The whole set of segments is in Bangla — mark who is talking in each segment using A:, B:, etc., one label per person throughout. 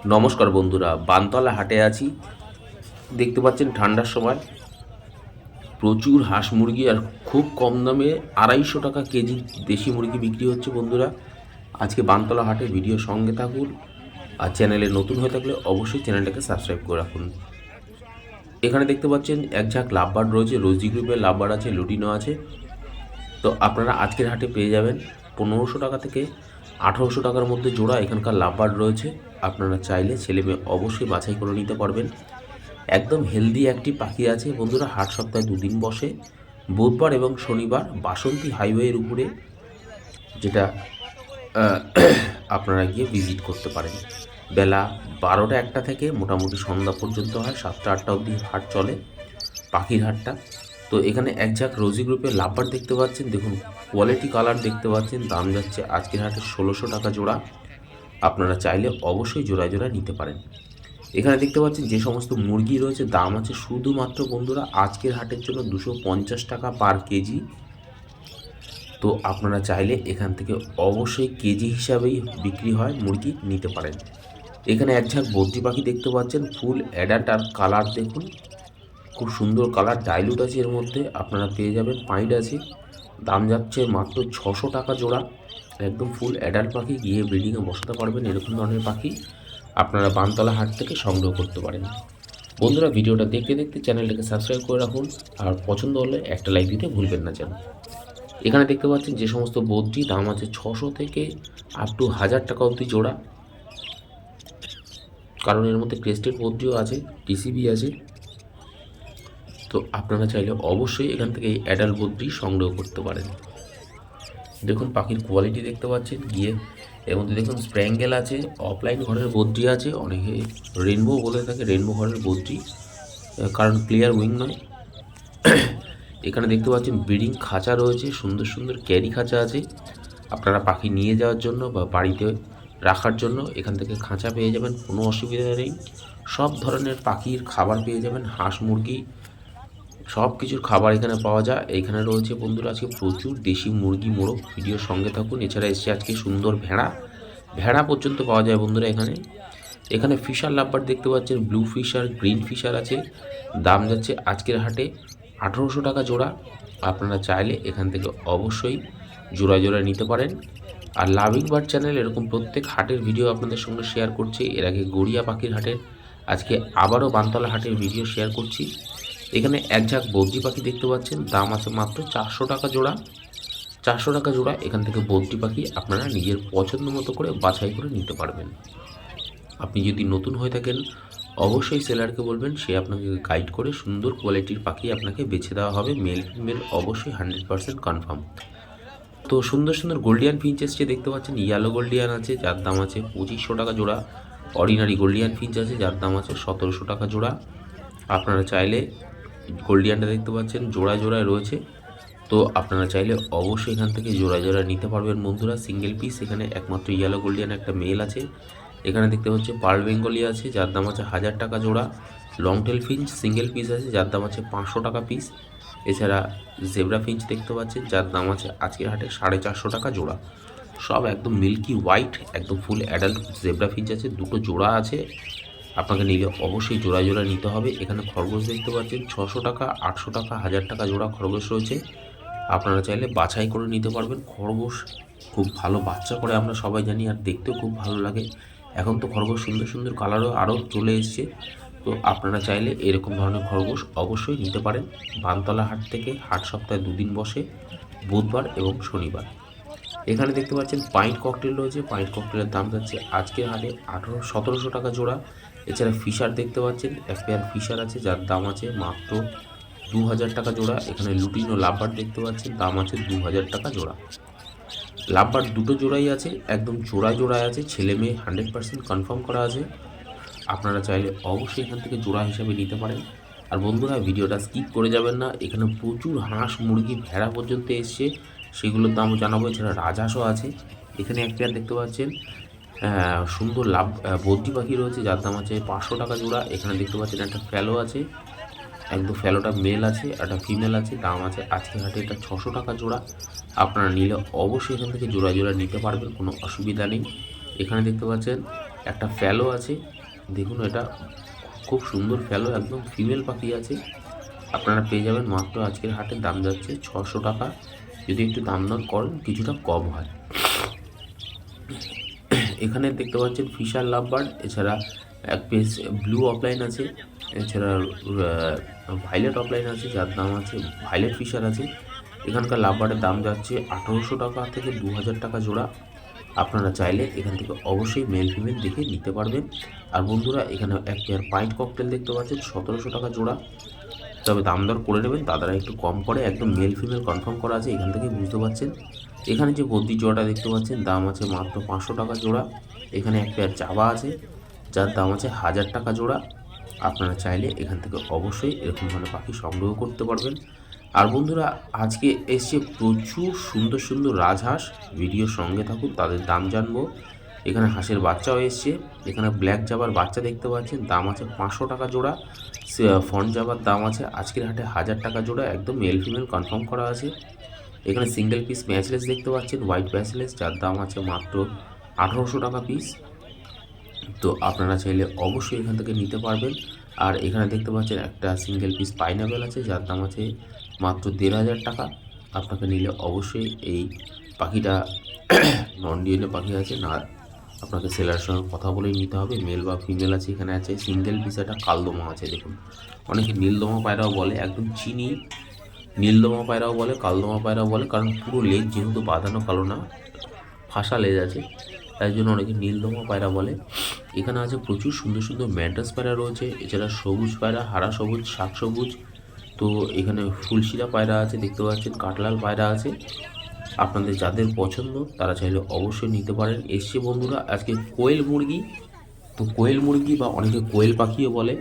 A: নমস্কার বন্ধুরা, বানতলা হাটে আছি। দেখতে পাচ্ছেন ঠান্ডার সময় প্রচুর হাঁস মুরগি আর খুব কম দামে 250 টাকা কেজি দেশি মুরগি বিক্রি হচ্ছে। বন্ধুরা, আজকে বানতলা হাটে ভিডিও সঙ্গে থাকুন। আর চ্যানেলে নতুন হয়ে থাকলে অবশ্যই চ্যানেলটাকে সাবস্ক্রাইব করে রাখুন। এখানে দেখতে পাচ্ছেন এক ঝাঁক লাভবার্ড রয়েছে, রোজি গ্রুপের লাভবার্ড আছে, লুটিনো আছে। তো আপনারা আজকের হাটে পেয়ে যাবেন 1500 টাকা থেকে 1800 টাকার মধ্যে জোড়া এখানকার লাভবার্ড রয়েছে। আপনারা চাইলে ছেলে মেয়ে অবশ্যই বাছাই করে নিতে পারবেন। একদম হেলদি একটি পাখি আছে বন্ধুরা। হাট সপ্তাহে দুদিন বসে, বুধবার এবং শনিবার, বাসন্তী হাইওয়ের উপরে, যেটা আপনারা গিয়ে ভিজিট করতে পারেন। বেলা 12টা 1টা থেকে মোটামুটি সন্ধ্যা পর্যন্ত হয়, 7টা 8টা অবধি হাট চলে পাখির হাটটা। তো এখানে এক ঝাঁক রোজি গ্রুপের লাভবার দেখতে পাচ্ছেন, দেখুন কোয়ালিটি কালার দেখতে পাচ্ছেন। দাম যাচ্ছে আজকের হাটে 1600 টাকা জোড়া। আপনারা চাইলে অবশ্যই জোড়ায় জোড়ায় নিতে পারেন। এখানে দেখতে পাচ্ছেন যে সমস্ত মুরগি রয়েছে, দাম আছে শুধুমাত্র বন্ধুরা আজকের হাটের জন্য 250 টাকা পার কেজি। তো আপনারা চাইলে এখান থেকে অবশ্যই কেজি হিসাবেই বিক্রি হয় মুরগি, নিতে পারেন। এখানে এক ঝাঁক বদ্রি পাখি দেখতে পাচ্ছেন, ফুল অ্যাডাল্ট আর কালার দেখুন, খুব সুন্দর কালার, ডাইলুট আছে এর মধ্যে। আপনারা পেয়ে যাবেন পাইড আছে। দাম যাচ্ছে মাত্র 600 টাকা জোড়া। একদম ফুল অ্যাডাল্ট পাখি, গিয়ে ব্রিডিংয়ে বসাতে পারবেন। এরকম ধরনের পাখি আপনারা বানতলা হাট থেকে সংগ্রহ করতে পারেন। বন্ধুরা, ভিডিওটা দেখতে দেখতে চ্যানেলটাকে সাবস্ক্রাইব করে রাখুন, আর পছন্দ হলে একটা লাইক দিতে ভুলবেন না যেন। এখানে দেখতে পাচ্ছেন যে সমস্ত বদ্রি, দাম আছে 600 থেকে আপ টু 1000 টাকা অবধি জোড়া, কারণ এর মধ্যে ক্রেস্টেড বদ্রিও আছে, টিসিবি আছে। তো আপনারা চাইলে অবশ্যই এখান থেকে এই অ্যাডাল্ট বদ্রি সংগ্রহ করতে পারেন। দেখুন পাখির কোয়ালিটি দেখতে পাচ্ছেন, গিয়ে এর মধ্যে দেখুন স্প্র্যাঙ্গেল আছে, অফলাইন ঘরের বদ্রি আছে, অনেকে রেনবো বলে থাকে, রেনবো ঘরের বদ্রি, কারণ ক্লিয়ার উইং নয়। এখানে দেখতে পাচ্ছেন ব্রিডিং খাঁচা রয়েছে, সুন্দর সুন্দর ক্যারি খাঁচা আছে। আপনারা পাখি নিয়ে যাওয়ার জন্য বা বাড়িতে রাখার জন্য এখান থেকে খাঁচা পেয়ে যাবেন, কোনো অসুবিধা নেই। সব ধরনের পাখির খাবার পেয়ে যাবেন, হাঁস মুরগি সব কিছুর খাবার এখানে পাওয়া যায়। এখানে রয়েছে বন্ধুরা আজকে প্রচুর দেশি মুরগি, মোরগ। ভিডিওর সঙ্গে থাকুন। এছাড়া এসছে আজকে সুন্দর ভেড়া, ভেড়া পর্যন্ত পাওয়া যায় বন্ধুরা এখানে। এখানে ফিশার লাভবার দেখতে পাচ্ছেন, ব্লু ফিশার, গ্রিন ফিশার আছে। দাম যাচ্ছে আজকের হাটে 1800 টাকা জোড়া। আপনারা চাইলে এখান থেকে অবশ্যই জোড়া জোড়া নিতে পারেন। আর লাভিং বার্ড চ্যানেল এরকম প্রত্যেক হাটের ভিডিও আপনাদের সঙ্গে শেয়ার করছে। এর আগে গড়িয়া পাখির হাটের, আজকে আবারও বানতলা হাটের ভিডিও শেয়ার করছি। এখানে এক ঝাঁক বদ্রি পাখি দেখতে পাচ্ছেন, দাম আছে মাত্র 400 টাকা জোড়া। 400 টাকা জোড়া। এখান থেকে বদ্রি পাখি আপনারা নিজের পছন্দ মতো করে বাছাই করে নিতে পারবেন। আপনি যদি নতুন হয়ে থাকেন অবশ্যই সেলারকে বলবেন, সে আপনাকে গাইড করে সুন্দর কোয়ালিটির পাখি আপনাকে বেছে দেওয়া হবে। মেল ফিমেল অবশ্যই 100% কনফার্ম। তো সুন্দর সুন্দর গোল্ডিয়ান ফিঞ্চ এসছে দেখতে পাচ্ছেন, ইয়েলো গোল্ডিয়ান আছে যার দাম আছে 2500 টাকা জোড়া। অর্ডিনারি গোল্ডিয়ান ফিঞ্চ আছে যার দাম আছে 1700 টাকা জোড়া। আপনারা চাইলে গোল্ডিয়ানটা দেখতে পাচ্ছেন জোড়ায় জোড়ায় রয়েছে। তো আপনারা চাইলে অবশ্যই এখান থেকে জোড়া জোড়া নিতে পারবেন বন্ধুরা। সিঙ্গেল পিস এখানে একমাত্র ইয়েলো গোল্ডিয়ান একটা মেল আছে। এখানে দেখতে পাচ্ছি পার্ল বেঙ্গলি আছে যার দাম আছে 1000 টাকা জোড়া। Long tail Finch single piece আছে যার দাম আছে 500 টাকা পিস। এছাড়া জেব্রা ফিঞ্চ দেখতে পাচ্ছেন যার দাম আছে আজকের হাটে 450 টাকা জোড়া। সব একদম মিল্কি হোয়াইট, একদম ফুল অ্যাডাল্ট জেব্রা ফিঞ্চ আছে, দুটো জোড়া আছে। আপনাকে নিলে অবশ্যই জোড়া জোড়া নিতে হবে। এখানে খরগোশ দেখতে পাচ্ছেন 600 টাকা, 800 টাকা, 1000 টাকা জোড়া খরগোশ রয়েছে। আপনারা চাইলে বাছাই করে নিতে পারবেন। খরগোশ খুব ভালো বাচ্চা করে আমরা সবাই জানি, আর দেখতেও খুব ভালো লাগে। এখন তো খরগোশ সুন্দর সুন্দর কালারও আরও চলে এসছে। তো আপনারা চাইলে এরকম ধরনের খরগোশ অবশ্যই নিতে পারেন। বানতলা হাট থেকে হাট সপ্তাহে দুদিন বসে, বুধবার এবং শনিবার। এখানে দেখতে পাচ্ছেন পাইন্ট ককটেল রয়েছে। পাইন্ট ককটেলের দাম যাচ্ছে আজকের হাটে 1700 টাকা জোড়া। এছাড়া ফিশার দেখতে পাচ্ছেন, এক পেয়ার ফিশার আছে যার দাম আছে মাত্র 2000 টাকা জোড়া। এখানে লুটিনো লাভবার দেখতে পাচ্ছেন, দাম আছে 2000 টাকা জোড়া। লাভবার দুটো জোড়াই আছে, একদম জোড়ায় জোড়ায় আছে, ছেলে মেয়ে 100% কনফার্ম করা আছে। আপনারা চাইলে অবশ্যই এখান থেকে জোড়া হিসাবে নিতে পারেন। আর বন্ধুরা, ভিডিওটা স্কিপ করে যাবেন না। এখানে প্রচুর হাঁস, মুরগি, ভেড়া পর্যন্ত এসছে, সেগুলোর দামও জানাবো। এছাড়া রাজহাঁসও আছে। এখানে এক পেয়ার দেখতে পাচ্ছেন সুন্দর বদ্রি পাখি রয়েছে যার দাম আছে 500 টাকা জোড়া। এখানে দেখতে পাচ্ছেন একটা ফ্যালো আছে, একদম ফ্যালোটা মেল আছে, একটা ফিমেল আছে, দাম আছে আজকের হাটে এটা 600 টাকা জোড়া। আপনারা নিলে অবশ্যই এখান থেকে জোড়া জোড়া নিতে পারবেন, কোনো অসুবিধা নেই। এখানে দেখতে পাচ্ছেন একটা ফ্যালো আছে, দেখুন এটা খুব সুন্দর ফ্যালো, একদম ফিমেল পাখি আছে। আপনারা পেয়ে যাবেন মাত্র আজকের হাটের দাম যাচ্ছে 600 টাকা। যদি একটু দাম দর করেন কিছুটা কম হয়। এখানে দেখতে পাচ্ছেন ফিশার লাভবার্ড, এছাড়া এক পিস ব্লু অফলাইন আছে, এছাড়া ভাইলেট অফলাইন আছে যার দাম আছে, ভাইলেট ফিশার আছে। এখানকার লাভবার্ডের দাম যাচ্ছে 1800 টাকা থেকে 2000 টাকা জোড়া। আপনারা চাইলে এখান থেকে অবশ্যই মেল ফিমেল দেখে নিতে পারবেন। আর বন্ধুরা এখানে এক পেয়ার পাইট ককটেল দেখতে পাচ্ছেন 1700 টাকা জোড়া, তবে দাম দর করে নেবেন, দাদারা একটু কম করে, একদম মেল ফিমেল কনফার্ম করা আছে, এখান থেকে বুঝতে পারছেন। এখানে যে বদ্রি জোড়াটা দেখতে পাচ্ছেন দাম আছে মাত্র 500 টাকা জোড়া। এখানে এক পেয়ার জাবা আছে যার দাম আছে 1000 টাকা জোড়া। আপনারা চাইলে এখান থেকে অবশ্যই এরকম ধরনের পাখি সংগ্রহ করতে পারবেন। আর বন্ধুরা আজকে এসছে প্রচুর সুন্দর সুন্দর রাজহাঁস, ভিডিওর সঙ্গে থাকুন, তাদের দাম জানবো। এখানে হাঁসের বাচ্চাও এসছে, এখানে ব্ল্যাক জাবার বাচ্চা দেখতে পাচ্ছেন, দাম আছে 500 টাকা জোড়া। ফন্ট জাবার দাম আছে আজকের হাটে 1000 টাকা জোড়া, একদম মেল ফিমেল কনফার্ম করা আছে। এখানে সিঙ্গেল পিস ম্যাচলেস দেখতে পাচ্ছেন, হোয়াইট ম্যাচলেস, যার দাম আছে মাত্র 1800 টাকা পিস। তো আপনারা চাইলে অবশ্যই এখান থেকে নিতে পারবেন। আর এখানে দেখতে পাচ্ছেন একটা সিঙ্গেল পিস পাইনাপেল আছে যার দাম আছে মাত্র 1500 টাকা। আপনাকে নিলে অবশ্যই এই পাখিটা নন ডিএনএ পাখি আছে না, আপনাকে সেলার সঙ্গে কথা বলেই নিতে হবে, মেল বা ফিমেল আছে। এখানে আছে সিঙ্গেল পিস একটা কালদমা আছে, দেখুন অনেকে নীলদমা পায়রাও বলে, একদম চিনি নীলদমা পায়রাও বলে, কালদমা পায়রাও বলে, কারণ পুরো লেজ যেহেতু বাঁধানো কালো না, ফাঁসা লেজ আছে, তাই জন্য অনেকে নীলদমা পায়রা বলে। এখানে আছে প্রচুর সুন্দর সুন্দর ম্যাড্রাস পায়রা রয়েছে, এছাড়া সবুজ পায়রা, হারা সবুজ, শাক সবুজ। তো এখানে ফুলশিরা পায়রা আছে দেখতে পাচ্ছেন, কাঠলাল পায়রা আছে। আপনাদের যাদের পছন্দ তারা চাইলে অবশ্যই নিতে পারেন। এসছে বন্ধুরা আজকে কোয়েল মুরগি, তো কোয়েল মুরগি বা অনেকে কোয়েল পাখিও বলে,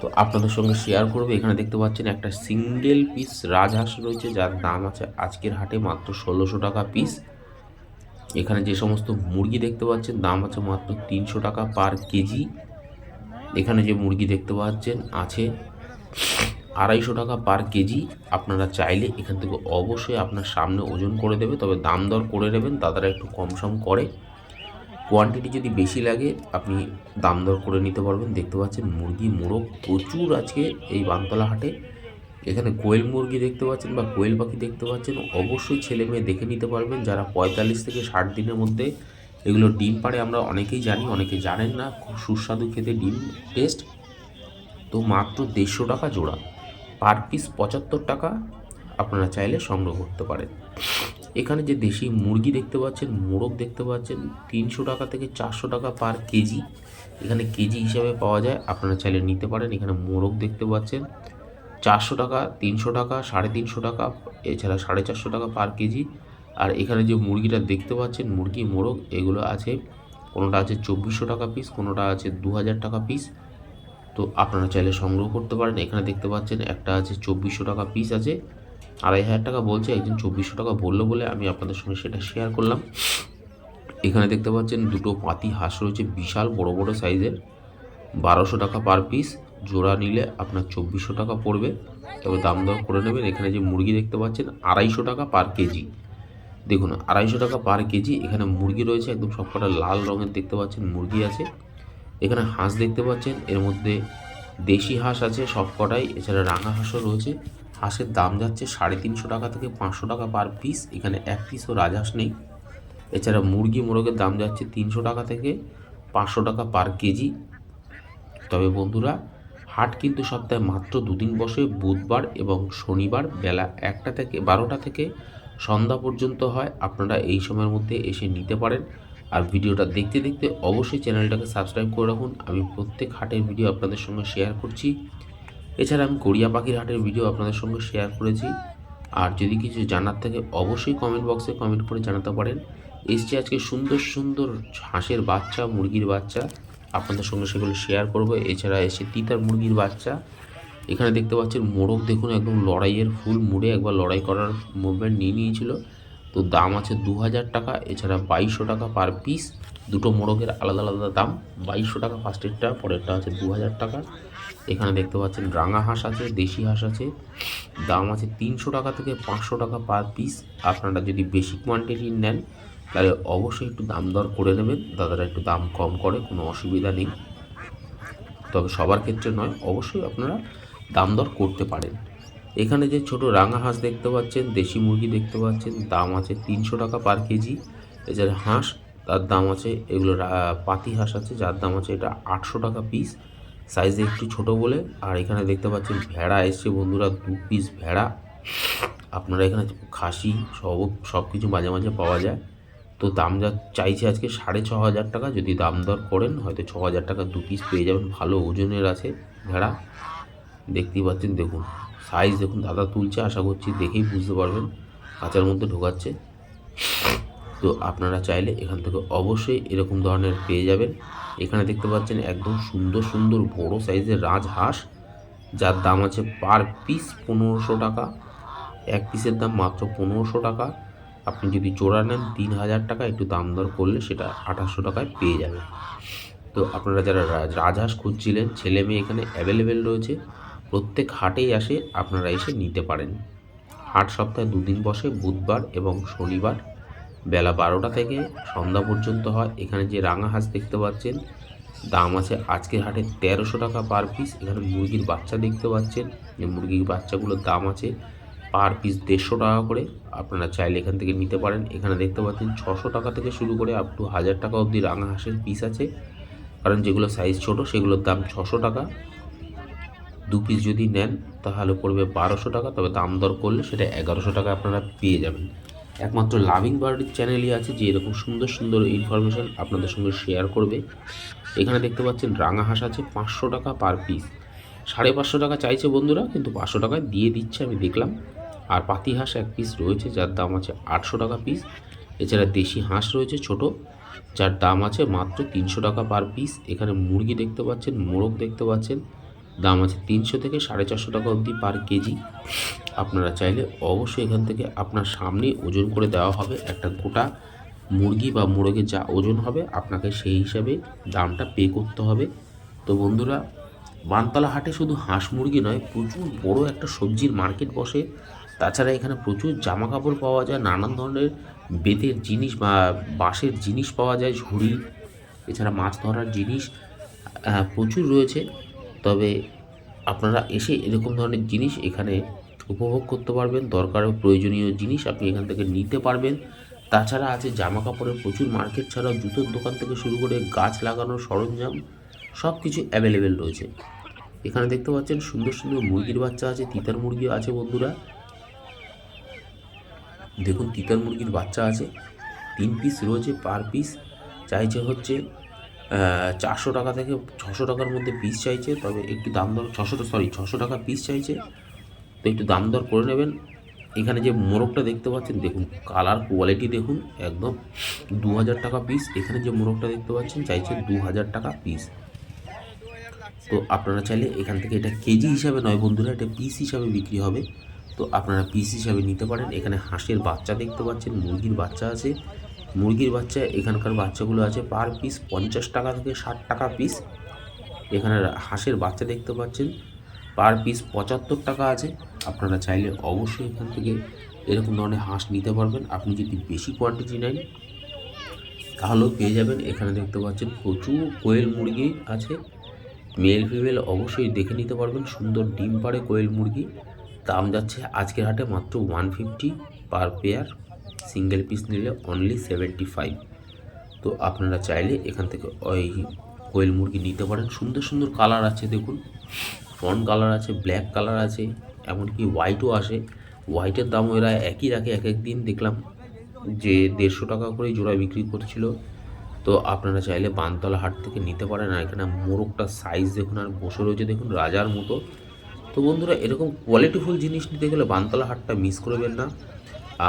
A: তো আপনাদের সঙ্গে শেয়ার করবে। এখানে দেখতে পাচ্ছেন একটা সিঙ্গেল পিস রাজহাঁস রয়েছে যার দাম আছে আজকের হাটে মাত্র 1600 টাকা পিস। এখানে যে সমস্ত মুরগি দেখতে পাচ্ছেন দাম আছে মাত্র 300 টাকা পার কেজি। এখানে যে মুরগি দেখতে পাচ্ছেন আছে 250 টাকা পার কেজি। আপনারা চাইলে এখান থেকে অবশ্যই আপনার সামনে ওজন করে দেবে, তবে দাম দর করে নেবেন, দাদারা একটু কম সম করে। কোয়ান্টিটি যদি বেশি লাগে আপনি দাম দর করে নিতে পারবেন। দেখতে পাচ্ছেন মুরগি মোরগ প্রচুর আজকে এই বানতলা হাটে। এখানে কোয়েল মুরগি দেখতে পাচ্ছেন বা কোয়েল পাখি দেখতে পাচ্ছেন, অবশ্যই ছেলে মেয়ে দেখে নিতে পারবেন যারা 45 থেকে 60 দিনের মধ্যে এগুলো ডিম পাড়ে। আমরা অনেকেই জানি, অনেকে জানেন না, খুব সুস্বাদু খেতে ডিম টেস্ট। তো মাত্র 150 টাকা জোড়া, পার পিস 75 টাকা। আপনারা চাইলে সংগ্রহ করতে পারেন। এখানে যে দেশি মুরগি দেখতে পাচ্ছেন, মোরগ দেখতে পাচ্ছেন 300 টাকা থেকে 400 টাকা পার কেজি। এখানে কেজি হিসাবে পাওয়া যায়, আপনারা চাইলে নিতে পারেন। এখানে মোরগ দেখতে পাচ্ছেন 400 টাকা, 300 টাকা, 350 টাকা, এছাড়া 450 টাকা পার কেজি। আর এখানে যে মুরগিটা দেখতে পাচ্ছেন মুরগি মোরগ, এগুলো আছে কোনোটা আছে 2400 টাকা পিস, কোনোটা আছে 2000 টাকা পিস। তো আপনারা চাইলে সংগ্রহ করতে পারেন। এখানে দেখতে পাচ্ছেন একটা আছে 2400 টাকা পিস আছে, 2500 টাকা বলছে, একজন 2400 টাকা বললো বলে আমি আপনাদের সঙ্গে সেটা শেয়ার করলাম। এখানে দেখতে পাচ্ছেন দুটো পাতি হাঁস রয়েছে বিশাল বড় বড় সাইজের, 1200 টাকা পার পিস। জোড়া নিলে আপনার 2400 টাকা পড়বে, তবে দাম দর করে নেবেন। এখানে যে মুরগি দেখতে পাচ্ছেন 250 টাকা পার কেজি, দেখুন 250 টাকা পার কেজি। এখানে মুরগি রয়েছে একদম সবকটা লাল রঙের দেখতে পাচ্ছেন মুরগি আছে। এখানে হাঁস দেখতে পাচ্ছেন, এর মধ্যে দেশি হাঁস আছে সবকটাই, এছাড়া রাঙা হাঁসও রয়েছে। হাঁসের দাম যাচ্ছে 350 টাকা থেকে 500 টাকা পার পিস। এখানে এক পিসও রাজহাঁস নেই। এছাড়া মুরগি মোরগের দাম যাচ্ছে 300 টাকা থেকে 500 টাকা পার কেজি। তবে বন্ধুরা হাট কিন্তু সপ্তাহে মাত্র দুদিন বসে, বুধবার এবং শনিবার বেলা 1টা থেকে 12টা থেকে সন্ধ্যা পর্যন্ত হয়। আপনারা এই সময়ের মধ্যে এসে নিতে পারেন। আর ভিডিওটা দেখতে দেখতে অবশ্যই চ্যানেলটাকে সাবস্ক্রাইব করে রাখুন, আমি প্রত্যেক হাটের ভিডিও আপনাদের সঙ্গে শেয়ার করছি। এছাড়া আমি গড়িয়া পাখির হাটের ভিডিও আপনাদের সঙ্গে শেয়ার করেছি। আর যদি কিছু জানার থাকে অবশ্যই কমেন্ট বক্সে কমেন্ট করে জানাতে পারেন। এসছে আজকে সুন্দর সুন্দর হাঁসের বাচ্চা, মুরগির বাচ্চা, আপনাদের সঙ্গে সেগুলো শেয়ার করবো। এছাড়া এসে তিতার মুরগির বাচ্চা। এখানে দেখতে পাচ্ছেন মোরগ, দেখুন একদম লড়াইয়ের ফুল মুড়ে একবার লড়াই করার মুভমেন্ট নিয়ে নিয়েছিল। তো দাম আছে 2000 টাকা, এছাড়া 2200 টাকা পার পিস। দুটো মোরগের আলাদা আলাদা দাম, 2200 টাকা ফার্স্টেরটা, পরেরটা আছে 2000 টাকা। এখানে দেখতে পাচ্ছেন রাঙা হাঁস আছে, দেশি হাঁস আছে, দাম আছে 300 টাকা থেকে 500 টাকা পার পিস। আপনারা যদি বেশি কোয়ান্টিটি নেন তাহলে অবশ্যই একটু দাম দর করে নেবেন, দাদারা একটু দাম কম করে, কোনো অসুবিধা নেই। তবে সবার ক্ষেত্রে নয়, অবশ্যই আপনারা দাম দর করতে পারেন। এখানে যে ছোট রাঙা হাঁস দেখতে পাচ্ছেন, দেশি মুরগি দেখতে পাচ্ছেন, দাম আছে 300 টাকা পার কেজি। এছাড়া হাঁস, তার দাম আছে, এগুলো পাতি হাঁস আছে, যার দাম আছে এটা 800 টাকা পিস, সাইজে একটু ছোট বলে। আর এখানে দেখতে পাচ্ছেন ভেড়া এসছে বন্ধুরা, 2 পিস ভেড়া। আপনারা এখানে খাসি সব কিছু মাঝে মাঝে পাওয়া যায়। তো দাম যা চাইছে আজকে 6,500 টাকা, যদি দাম দর করেন হয়তো 6,000 টাকা 2 পিস পেয়ে যাবেন। ভালো ওজনের আছে ভেড়া, দেখতেই পাচ্ছেন। দেখুন সাইজ দেখুন, দাদা তুলছে, আশা করছি দেখেই বুঝতে পারবেন, কাঁচার মধ্যে ঢোকাচ্ছে। তো আপনারা চাইলে এখান থেকে অবশ্যই এরকম ধরনের পেয়ে যাবেন। এখানে দেখতে পাচ্ছেন একদম সুন্দর সুন্দর বড় সাইজের রাজহাঁস, যার দাম আছে পার পিস 1500 টাকা। এক পিসের দাম মাত্র 1500 টাকা। আপনি যদি জোড়া নেন 3000 টাকা, একটু দাম দর করলে সেটা 2800 টাকায় পেয়ে যাবেন। তো আপনারা যারা রাজহাঁস খুঁজছিলেন, ছেলে মেয়ে এখানে অ্যাভেলেবেল রয়েছে, প্রত্যেক হাটেই আসে, আপনারা এসে নিতে পারেন। হাট সপ্তাহে 2 দিন বসে, বুধবার এবং শনিবার, বেলা 12টা থেকে সন্ধ্যা পর্যন্ত হয়। এখানে যে রাঙা হাঁস দেখতে পাচ্ছেন, দাম আছে আজকের হাটে 1300 টাকা পার পিস। এখানে মুরগির বাচ্চা দেখতে পাচ্ছেন, যে মুরগির বাচ্চাগুলোর দাম আছে পার পিস 150 টাকা করে। আপনারা চাইলে এখান থেকে নিতে পারেন। এখানে দেখতে পাচ্ছেন 600 টাকা থেকে শুরু করে আপ টু 1000 টাকা অবধি রাঙা হাঁসের পিস আছে, কারণ যেগুলো সাইজ ছোট সেগুলোর দাম 600 টাকা। 2 পিস যদি নেন তাহলে পড়বে 1200 টাকা, তবে দাম দর করলে সেটা 1100 টাকা আপনারা পেয়ে যাবেন। একমাত্র লাভিং বার্ডের চ্যানেলই আছে যে এরকম সুন্দর সুন্দর ইনফরমেশান আপনাদের সঙ্গে শেয়ার করবে। এখানে দেখতে পাচ্ছেন রাঙা হাঁস আছে 500 টাকা পার পিস, 550 টাকা চাইছে বন্ধুরা, কিন্তু 500 টাকায় দিয়ে দিচ্ছে, আমি দেখলাম। আর পাতি হাঁস এক পিস রয়েছে, যার দাম আছে 800 টাকা পিস। এছাড়া দেশি হাঁস রয়েছে ছোট, যার দাম আছে মাত্র 300 টাকা পার পিস। এখানে মুরগি দেখতে পাচ্ছেন, মোরগ দেখতে পাচ্ছেন, দাম আছে 300 থেকে 450 টাকা অবধি পার কেজি। আপনারা চাইলে অবশ্যই এখান থেকে আপনার সামনে ওজন করে দেওয়া হবে, একটা গোটা মুরগি বা মোরগের যা ওজন হবে আপনাকে সেই হিসাবে দামটা পে করতে হবে। তো বন্ধুরা, বানতলা হাটে শুধু হাঁস মুরগি নয়, প্রচুর বড় একটা সবজির মার্কেট বসে। তাছাড়া এখানে প্রচুর জামা কাপড় পাওয়া যায়, নানান ধরনের বেতের জিনিস বা বাঁশের জিনিস পাওয়া যায়, ঝুড়ি, এছাড়া মাছ ধরার জিনিস প্রচুর রয়েছে। তবে আপনারা এসে এরকম ধরনের জিনিস এখানে উপভোগ করতে পারবেন, দরকার প্রয়োজনীয় জিনিস আপনি এখান থেকে নিতে পারবেন। তাছাড়া আছে জামা কাপড়ের প্রচুর মার্কেট, ছাড়াও জুতোর দোকান থেকে শুরু করে গাছ লাগানোর সরঞ্জাম সব কিছু অ্যাভেলেবেল রয়েছে। এখানে দেখতে পাচ্ছেন সুন্দর সুন্দর মুরগির বাচ্চা আছে, তিতার মুরগিও আছে বন্ধুরা। দেখুন তিতার মুরগির বাচ্চা আছে, 3 পিস রয়েছে, পার পিস চাইছে হচ্ছে 400 টাকা থেকে 600 টাকার মধ্যে পিস চাইছে। তবে একটু দাম দর 600 টাকা পিস চাইছে, তো একটু দাম দর করে নেবেন। এখানে যে মোরগটা দেখতে পাচ্ছেন, দেখুন কালার কোয়ালিটি দেখুন, একদম 2000 টাকা পিস। এখানে যে মোরগটা দেখতে পাচ্ছেন চাইছে 2000 টাকা পিস। তো আপনারা চাইলে এখান থেকে, এটা কেজি হিসাবে নয় বন্ধুরা, এটা পিস হিসাবে বিক্রি হবে, তো আপনারা পিস হিসাবে নিতে পারেন। এখানে হাঁসের বাচ্চা দেখতে পাচ্ছেন, মুরগির বাচ্চা আছে, মুরগির বাচ্চা এখানকার বাচ্চাগুলো আছে পার পিস 50 টাকা থেকে 60 টাকা পিস। এখানে হাঁসের বাচ্চা দেখতে পাচ্ছেন পার পিস 75 টাকা আছে। আপনারা চাইলে অবশ্যই এখান থেকে এরকম ধরনের হাঁস নিতে পারবেন। আপনি যদি বেশি কোয়ান্টিটি নেন তাহলেও পেয়ে যাবেন। এখানে দেখতে পাচ্ছেন প্রচুর কোয়েল মুরগি আছে, মেল ফিমেল অবশ্যই দেখে নিতে পারবেন। সুন্দর ডিম পাড়ে কোয়েল মুরগি, দাম যাচ্ছে আজকের হাটে মাত্র 150 পার পেয়ার, সিঙ্গেল পিস নিলে অনলি 75। তো আপনারা চাইলে এখান থেকে ওই কোয়েল মুরগি নিতে পারেন। সুন্দর সুন্দর কালার আছে, দেখুন ফন কালার আছে, ব্ল্যাক কালার আছে, এমনকি হোয়াইটও আসে। হোয়াইটের দাম এরা একই রাখে, এক এক দিন দেখলাম যে 150 টাকা করেই জোড়া বিক্রি করছিল। তো আপনারা চাইলে বানতলা হাট থেকে নিতে পারেন। আর এখানে মোরগটার সাইজ দেখুন, আর বসে রয়েছে দেখুন রাজার মতো। তো বন্ধুরা, এরকম কোয়ালিটিফুল জিনিস নিতে গেলে বানতলা হাটটা মিস করবেন না।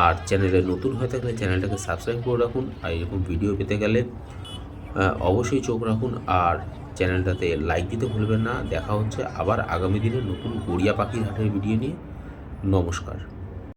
A: আর চ্যানেলে নতুন হয়ে থাকলে চ্যানেলটাকে সাবস্ক্রাইব করে রাখুন। আর এরকম ভিডিও পেতে গেলে অবশ্যই চোখ রাখুন, আর চ্যানেলটাতে লাইক দিতে ভুলবেন না। দেখা হচ্ছে আবার আগামী দিনে নতুন গড়িয়া পাখির হাটের ভিডিও নিয়ে। নমস্কার।